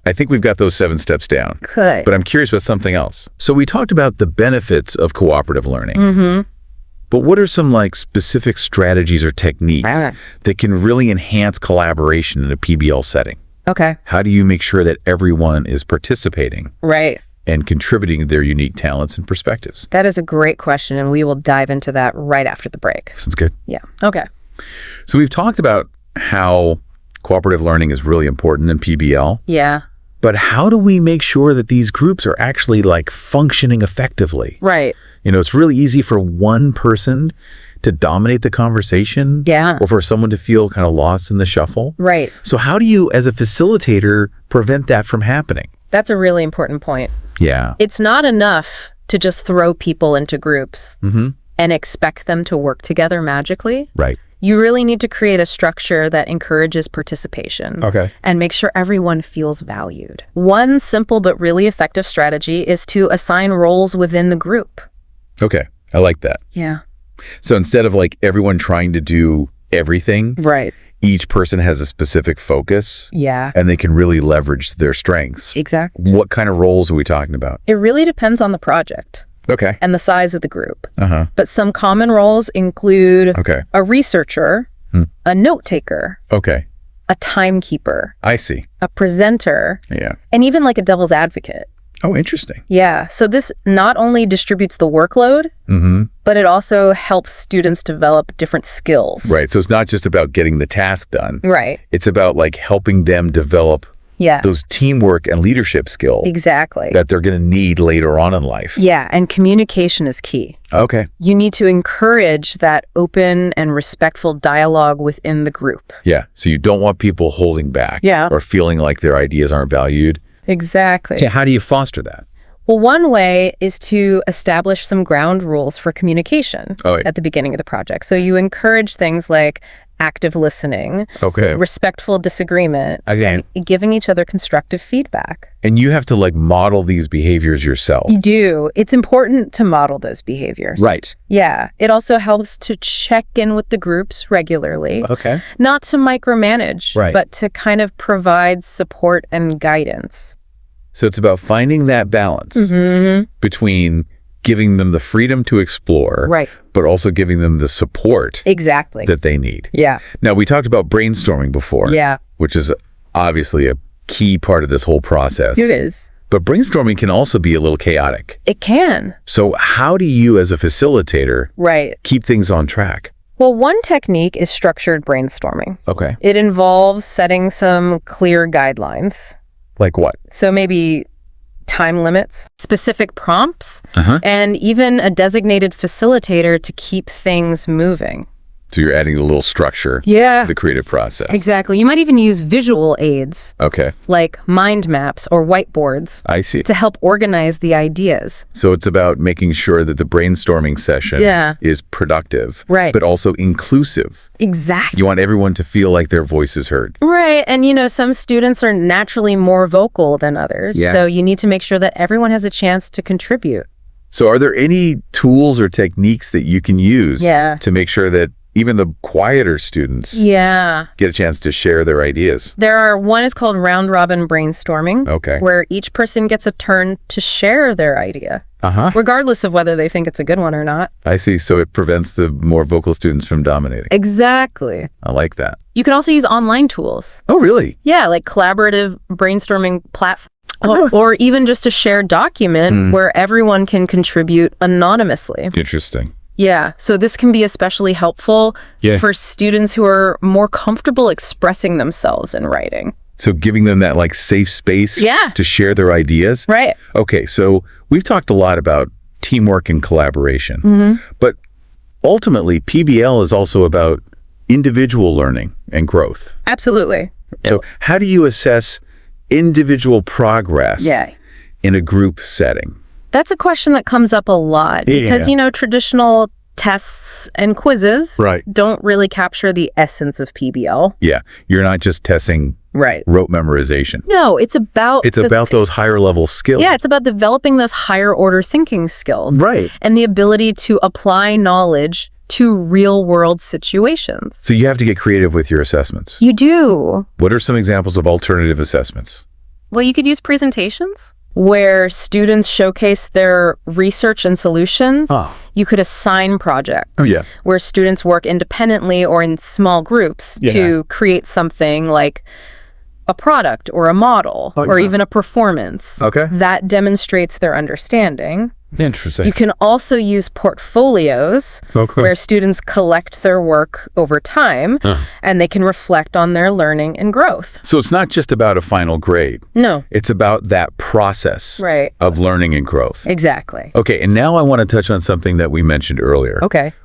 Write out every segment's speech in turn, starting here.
I think we've got those 7 steps down. Good. But I'm curious about something else. So we talked about the benefits of cooperative learning. But what are some like specific strategies or techniques that can really enhance collaboration in a PBL setting? Okay. How do you make sure that everyone is participating Right. and contributing their unique talents and perspectives? That is a great question, and we will dive into that right after the break. Sounds good. Yeah. Okay. So we've talked about how cooperative learning is really important in PBL, Yeah. but how do we make sure that these groups are actually like functioning effectively? Right. You know, it's really easy for one person to dominate the conversation, Yeah. or for someone to feel kind of lost in the shuffle. Right. So how do you, as a facilitator, prevent that from happening? That's a really important point. Yeah. It's not enough to just throw people into groups and expect them to work together magically. Right. You really need to create a structure that encourages participation. Okay. And make sure everyone feels valued. One simple but really effective strategy is to assign roles within the group. Okay. I like that. Yeah. So instead of like everyone trying to do everything, Right. each person has a specific focus Yeah. and they can really leverage their strengths. Exactly. What kind of roles are we talking about? It really depends on the project Okay. and the size of the group. Uh-huh. But some common roles include Okay. a researcher, a note taker, Okay. a timekeeper, I see. a presenter, Yeah. and even like a devil's advocate. Oh, interesting. Yeah. So this not only distributes the workload, but it also helps students develop different skills. Right. So it's not just about getting the task done. Right. It's about like helping them develop Yeah. those teamwork and leadership skills Exactly. that they're going to need later on in life. Yeah. And communication is key. Okay. You need to encourage that open and respectful dialogue within the group. Yeah. So you don't want people holding back Yeah. or feeling like their ideas aren't valued. Exactly. Yeah. How do you foster that? Well, one way is to establish some ground rules for communication at the beginning of the project. So you encourage things like active listening, Okay. respectful disagreement, Again. and giving each other constructive feedback. And you have to like model these behaviors yourself. You do. It's important to model those behaviors. Right. Yeah. It also helps to check in with the groups regularly, Okay. not to micromanage, Right. but to kind of provide support and guidance. So it's about finding that balance between giving them the freedom to explore, Right. but also giving them the support Exactly. that they need. Yeah. Now, we talked about brainstorming before, Yeah. which is obviously a key part of this whole process. It is. But brainstorming can also be a little chaotic. It can. So how do you, as a facilitator, Right. keep things on track? Well, one technique is structured brainstorming. Okay. It involves setting some clear guidelines. Like what? So maybe time limits, specific prompts, Uh-huh. and even a designated facilitator to keep things moving. So you're adding a little structure Yeah. to the creative process. Exactly. You might even use visual aids Okay. like mind maps or whiteboards I see. to help organize the ideas. So it's about making sure that the brainstorming session Yeah. is productive, Right. but also inclusive. Exactly. You want everyone to feel like their voice is heard. Right. And, some students are naturally more vocal than others. Yeah. So you need to make sure that everyone has a chance to contribute. So are there any tools or techniques that you can use to make sure that even the quieter students Yeah. get a chance to share their ideas? One is called round robin brainstorming. Okay. Where each person gets a turn to share their idea, Uh-huh. regardless of whether they think it's a good one or not. I see. So it prevents the more vocal students from dominating. Exactly. I like that. You can also use online tools. Oh, really? Yeah, like collaborative brainstorming platforms, or even just a shared document where everyone can contribute anonymously. Interesting. Yeah, so this can be especially helpful for students who are more comfortable expressing themselves in writing. So giving them that like safe space to share their ideas. Right. Okay, so we've talked a lot about teamwork and collaboration, but ultimately PBL is also about individual learning and growth. Absolutely. So how do you assess individual progress in a group setting? That's a question that comes up a lot because, traditional tests and quizzes don't really capture the essence of PBL. Yeah, you're not just testing rote memorization. No, it's about those higher level skills. Yeah, it's about developing those higher order thinking skills. Right. And the ability to apply knowledge to real world situations. So you have to get creative with your assessments. You do. What are some examples of alternative assessments? Well, you could use presentations where students showcase their research and solutions. You could assign projects where students work independently or in small groups to create something like a product or a model or even a performance that demonstrates their understanding. Interesting. You can also use portfolios where students collect their work over time and they can reflect on their learning and growth. So it's not just about a final grade. No. It's about that process of learning and growth. Exactly. Okay, and now I want to touch on something that we mentioned earlier.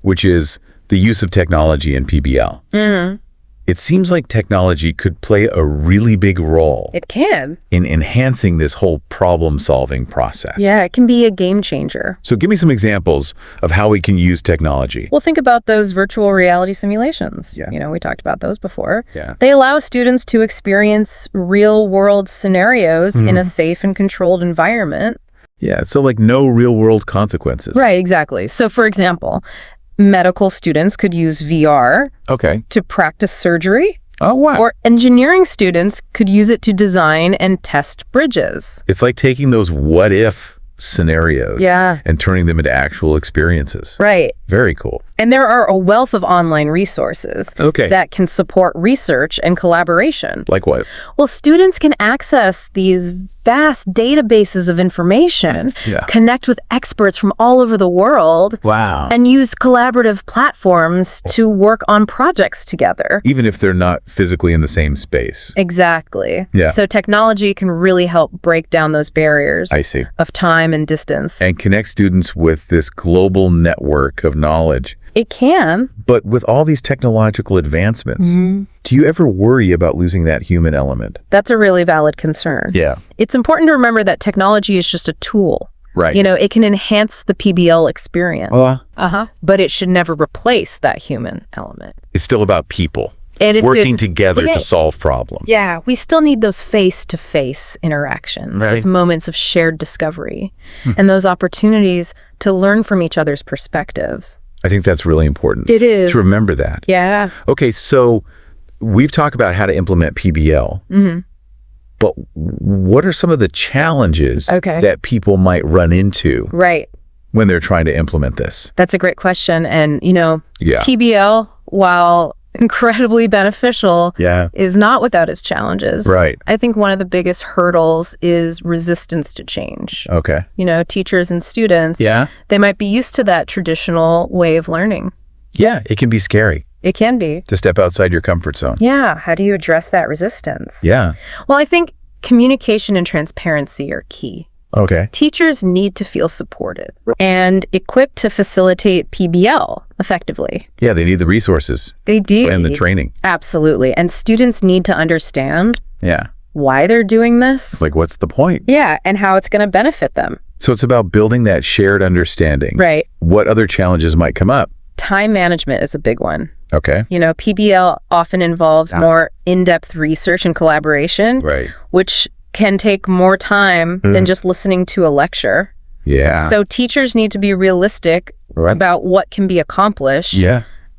Which is the use of technology in PBL. It seems like technology could play a really big role. It can. In enhancing this whole problem-solving process. Yeah, it can be a game changer. So give me some examples of how we can use technology. Well, think about those virtual reality simulations. You know, we talked about those before. Yeah. They allow students to experience real-world scenarios in a safe and controlled environment. Yeah, so like no real-world consequences. Right, exactly. So, for example, medical students could use VR to practice surgery. Oh, wow. Or engineering students could use it to design and test bridges. It's like taking those what-if scenarios and turning them into actual experiences. Right. Very cool. And there are a wealth of online resources that can support research and collaboration. Like what? Well, students can access these vast databases of information, connect with experts from all over the world, and use collaborative platforms to work on projects together. Even if they're not physically in the same space. Exactly. Yeah. So technology can really help break down those barriers of time and distance. And connect students with this global network of knowledge. It can. But with all these technological advancements, do you ever worry about losing that human element? That's a really valid concern. Yeah. It's important to remember that technology is just a tool. Right. You know, it can enhance the PBL experience. But it should never replace that human element. It's still about people. Working together to solve problems. Yeah, we still need those face-to-face interactions, those moments of shared discovery, and those opportunities to learn from each other's perspectives. I think that's really important. It is. To remember that. Yeah. Okay, so we've talked about how to implement PBL, but what are some of the challenges that people might run into when they're trying to implement this? That's a great question. And, you know, PBL, while incredibly beneficial, is not without its challenges. Right. I think one of the biggest hurdles is resistance to change. You know, teachers and students, they might be used to that traditional way of learning. Yeah, it can be scary. It can be. To step outside your comfort zone. Yeah, how do you address that resistance? Yeah. Well, I think communication and transparency are key. Teachers need to feel supported and equipped to facilitate PBL effectively. Yeah, they need the resources. They do. And the training. Absolutely. And students need to understand why they're doing this. Like, what's the point? Yeah, and how it's going to benefit them. So it's about building that shared understanding. Right. What other challenges might come up? Time management is a big one. You know, PBL often involves more in-depth research and collaboration, which can take more time than just listening to a lecture. So teachers need to be realistic about what can be accomplished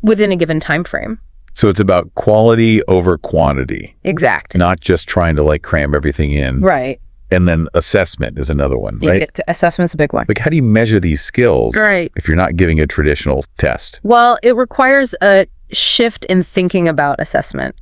within a given time frame. So it's about quality over quantity. Exactly. Not just trying to like cram everything in. Right. And then assessment is another one, right? Assessment's a big one. Like, how do you measure these skills if you're not giving a traditional test? Well, it requires a shift in thinking about assessment.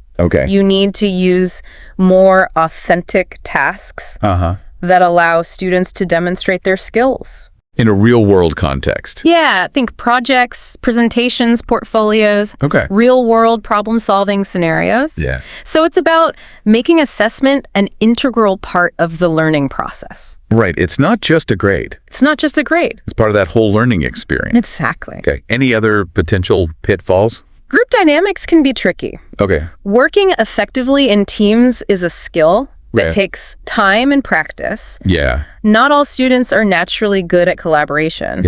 You need to use more authentic tasks that allow students to demonstrate their skills. In a real world context. Yeah, think projects, presentations, portfolios, real world problem solving scenarios. So it's about making assessment an integral part of the learning process. Right. It's not just a grade. It's not just a grade. It's part of that whole learning experience. Exactly. Any other potential pitfalls? Group dynamics can be tricky. Working effectively in teams is a skill that takes time and practice. Not all students are naturally good at collaboration.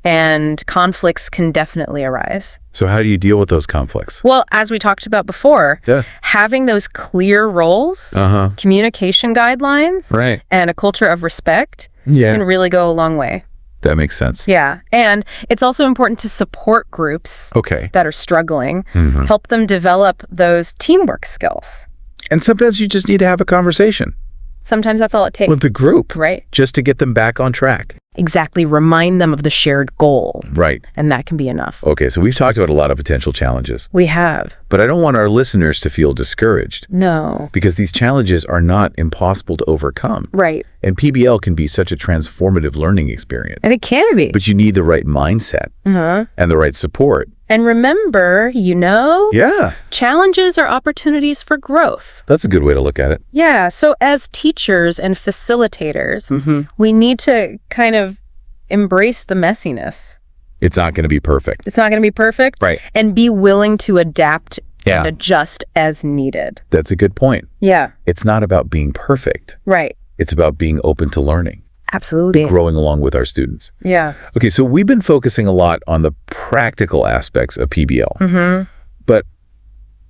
And conflicts can definitely arise. So how do you deal with those conflicts? Well, as we talked about before, having those clear roles, communication guidelines, and a culture of respect can really go a long way. That makes sense. Yeah. And it's also important to support groups that are struggling, help them develop those teamwork skills. And sometimes you just need to have a conversation. Sometimes that's all it takes. With the group. Right. Just to get them back on track. Exactly. Remind them of the shared goal. Right. And that can be enough. Okay, so we've talked about a lot of potential challenges. We have. But I don't want our listeners to feel discouraged. No. Because these challenges are not impossible to overcome. Right. And PBL can be such a transformative learning experience. And it can be. But you need the right mindset and the right support. And remember, Yeah. challenges are opportunities for growth. That's a good way to look at it. Yeah. So as teachers and facilitators, we need to kind of embrace the messiness. It's not going to be perfect. It's not going to be perfect. Right. And be willing to adapt and adjust as needed. That's a good point. Yeah. It's not about being perfect. Right. It's about being open to learning. Absolutely. Growing along with our students. Yeah. Okay, so we've been focusing a lot on the practical aspects of PBL. But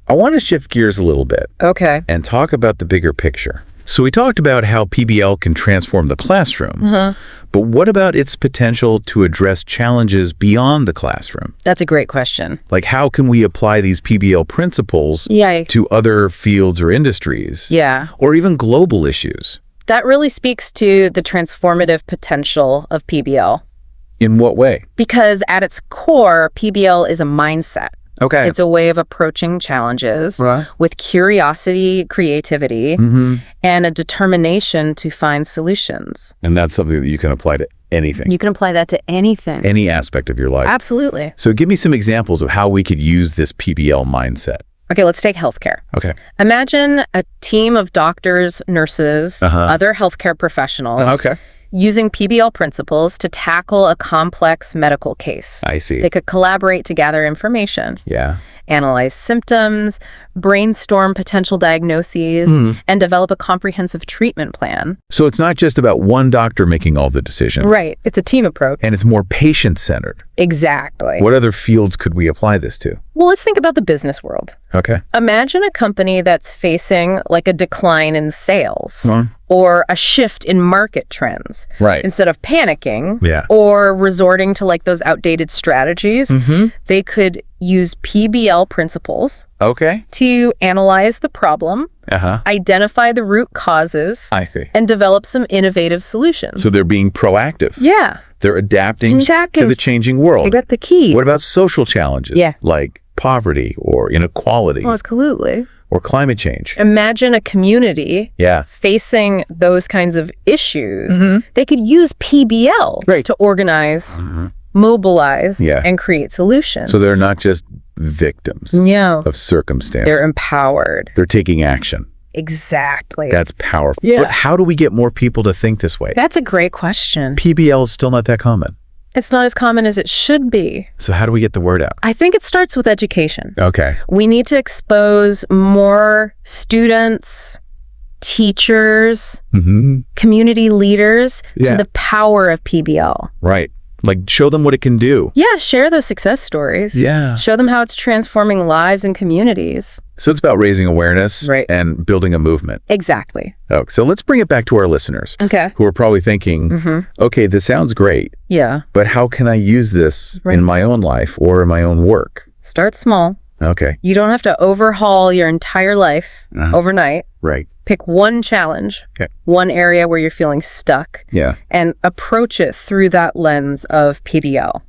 I want to shift gears a little bit. Okay. And talk about the bigger picture. So we talked about how PBL can transform the classroom. But what about its potential to address challenges beyond the classroom? That's a great question. Like, how can we apply these PBL principles to other fields or industries? Yeah. Or even global issues? That really speaks to the transformative potential of PBL. In what way? Because at its core, PBL is a mindset. Okay. It's a way of approaching challenges with curiosity, creativity, and a determination to find solutions. And that's something that you can apply to anything. You can apply that to anything. Any aspect of your life. Absolutely. So give me some examples of how we could use this PBL mindset. Okay, let's take healthcare. Okay. Imagine a team of doctors, nurses, other healthcare professionals using PBL principles to tackle a complex medical case. I see. They could collaborate to gather information, analyze symptoms, brainstorm potential diagnoses, and develop a comprehensive treatment plan. So it's not just about one doctor making all the decisions. Right. It's a team approach. And it's more patient-centered. Exactly. What other fields could we apply this to? Well, let's think about the business world. Okay. Imagine a company that's facing like a decline in sales or a shift in market trends. Right. Instead of panicking or resorting to like those outdated strategies, they could use PBL principles to analyze the problem, identify the root causes, and develop some innovative solutions. So they're being proactive. Yeah. They're adapting to the changing world. I got the key. What about social challenges? Like poverty or inequality? Absolutely. Or climate change? Imagine a community facing those kinds of issues. They could use PBL to organize, mobilize, and create solutions. So they're not just victims of circumstance. They're empowered. They're taking action. Exactly. That's powerful. But how do we get more people to think this way? That's a great question. PBL is still not that common. It's not as common as it should be. So how do we get the word out? I think it starts with education. Okay. We need to expose more students, teachers, community leaders to the power of PBL. Right. Like, show them what it can do. Yeah, share those success stories. Yeah. Show them how it's transforming lives and communities. So it's about raising awareness and building a movement. Exactly. Oh, so let's bring it back to our listeners. Who are probably thinking, okay, this sounds great. Yeah. But how can I use this in my own life or in my own work? Start small. Okay. You don't have to overhaul your entire life overnight. Right. Pick one challenge, one area where you're feeling stuck, and approach it through that lens of PBL.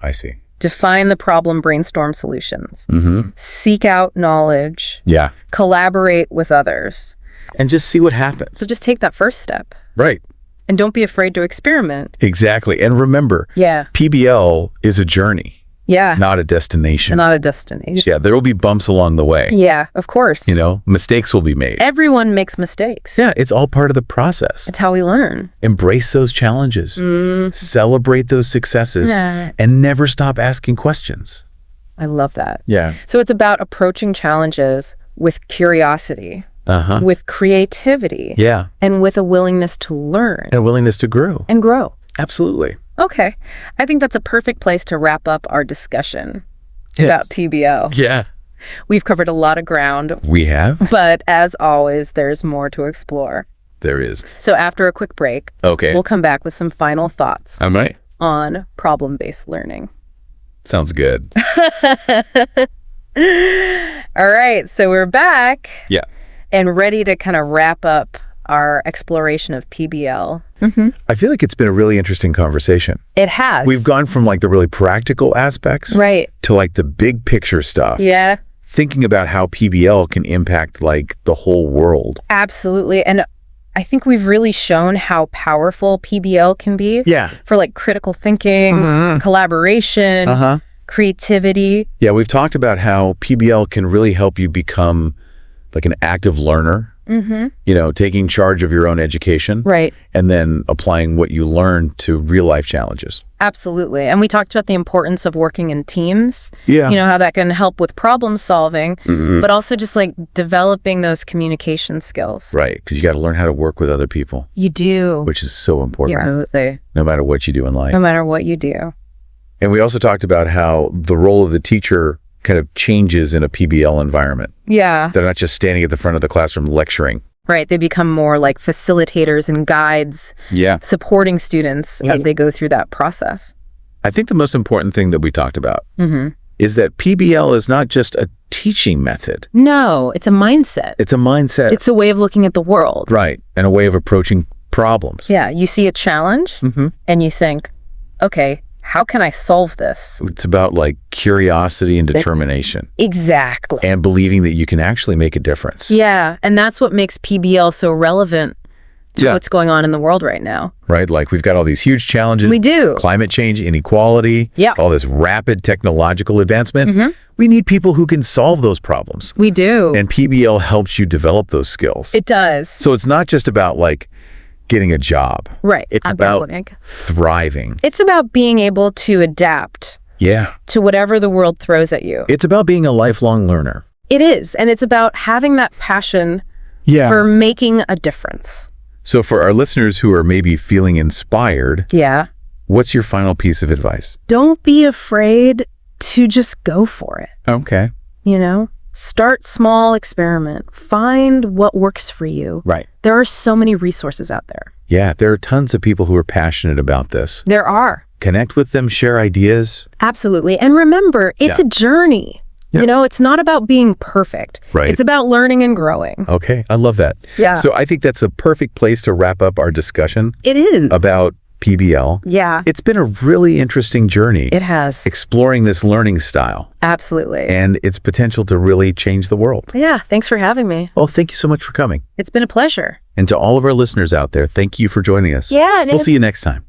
I see. Define the problem, brainstorm solutions. Seek out knowledge. Collaborate with others. And just see what happens. So just take that first step. Right. And don't be afraid to experiment. Exactly. And remember, PBL is a journey. Not a destination. Not a destination. Yeah, there will be bumps along the way. Yeah, of course. You know, mistakes will be made. Everyone makes mistakes. Yeah, it's all part of the process. It's how we learn. Embrace those challenges. Celebrate those successes. And never stop asking questions. I love that. Yeah. So it's about approaching challenges with curiosity, with creativity, and with a willingness to learn. And a willingness to grow. And grow. Absolutely. Okay. I think that's a perfect place to wrap up our discussion about PBL. Yeah. We've covered a lot of ground. We have. But as always, there's more to explore. There is. So after a quick break, we'll come back with some final thoughts on problem-based learning. Sounds good. All right. So we're back. Yeah. And ready to kind of wrap up our exploration of PBL. I feel like it's been a really interesting conversation. It has. We've gone from like the really practical aspects to like the big picture stuff. Yeah. Thinking about how PBL can impact like the whole world. Absolutely. And I think we've really shown how powerful PBL can be. Yeah. For like critical thinking, collaboration, creativity. Yeah, we've talked about how PBL can really help you become like an active learner. You know, taking charge of your own education. Right. And then applying what you learn to real life challenges. Absolutely. And we talked about the importance of working in teams. Yeah. You know, how that can help with problem solving, but also just like developing those communication skills. Right. Because you got to learn how to work with other people. You do. Which is so important. Absolutely. No matter what you do in life. No matter what you do. And we also talked about how the role of the teacher kind of changes in a PBL environment. Yeah. They're not just standing at the front of the classroom lecturing. Right. They become more like facilitators and guides. Yeah. Supporting students as they go through that process. I think the most important thing that we talked about is that PBL is not just a teaching method. No, it's a mindset. It's a mindset. It's a way of looking at the world. Right. And a way of approaching problems. Yeah. You see a challenge and you think, okay, how can I solve this? It's about like curiosity and determination. Exactly. And believing that you can actually make a difference. Yeah. And that's what makes PBL so relevant to what's going on in the world right now. Right? Like we've got all these huge challenges. We do. Climate change, inequality, all this rapid technological advancement. We need people who can solve those problems. We do. And PBL helps you develop those skills. It does. So it's not just about like getting a job. Right. It's about thriving. It's about being able to adapt to whatever the world throws at you. It's about being a lifelong learner. It is. And it's about having that passion for making a difference. So for our listeners who are maybe feeling inspired, what's your final piece of advice? Don't be afraid to just go for it. Okay. You know? Start small, experiment. Find what works for you. Right. There are so many resources out there. Yeah, there are tons of people who are passionate about this. There are. Connect with them, share ideas. Absolutely. And remember, it's a journey. You know, it's not about being perfect. Right. It's about learning and growing. Okay, I love that. Yeah. So I think that's a perfect place to wrap up our discussion. It is. About PBL. Yeah. It's been a really interesting journey. It has. Exploring this learning style. Absolutely. And its potential to really change the world. Yeah. Thanks for having me. Well, thank you so much for coming. It's been a pleasure. And to all of our listeners out there, thank you for joining us. Yeah. We'll see you next time.